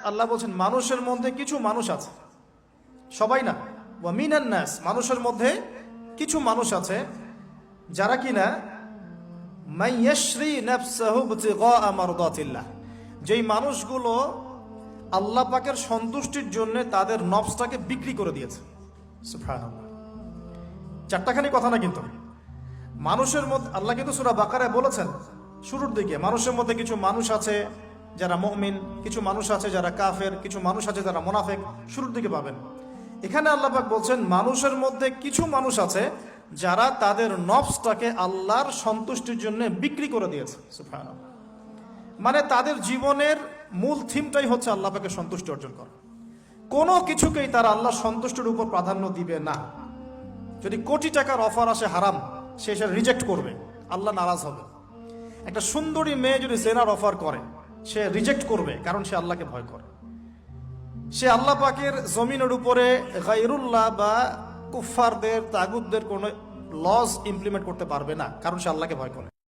আল্লাহ বলছেন মানুষের মধ্যে কিছু মানুষ আছে, সবাই না, ওয়া মিনান নাস, মানুষের মধ্যে কিছু মানুষ আছে যারা কিনা মাইয়াশরি নাফসাহু ইবতিগা মারদাতিল্লাহ, যেই মানুষগুলো আল্লাহ পাকের সন্তুষ্টির জন্য তাদের নফসটাকে বিক্রি করে দিয়েছে। সুবহানাল্লাহ, চারটাখানি কথা না, কিন্তু মানুষের মধ্যে আল্লাহ কিন্তু সূরা বাকারায় বলেছেন শুরুর দিকে, মানুষের মধ্যে কিছু মানুষ আছে যারা মুমিন, কিছু মানুষ আছে যারা কাফের, কিছু মানুষ আছে যারা মুনাফিক, শুরুর দিকে পাবেন। এখানে আল্লাহ পাক বলছেন মানুষের মধ্যে কিছু মানুষ আছে যারা তাদের নফসটাকে আল্লাহর সন্তুষ্টির জন্য বিক্রি করে দিয়েছে। সুবহানাল্লাহ, মানে তাদের জীবনের মূল থিমটাই হচ্ছে আল্লাহ পাকের সন্তুষ্টি অর্জন করা। কোনো কিছুকেই তারা আল্লাহর সন্তুষ্টির উপর প্রাধান্য দিবে না। যদি কোটি টাকার অফার আসে হারাম, সে সেটা রিজেক্ট করবে, আল্লাহ নারাজ হবে। একটা সুন্দরী মেয়ে যদি জেনার অফার করে, সে রিজেক্ট করবে, কারণ সে আল্লাহকে ভয় করে। সে আল্লাহ পাকের জমিনের উপরে গায়রুল্লাহ বা কুফফারদের, তাগুতদের কোনো লজ ইমপ্লিমেন্ট করতে পারবে না, কারণ সে আল্লাহকে ভয় করে।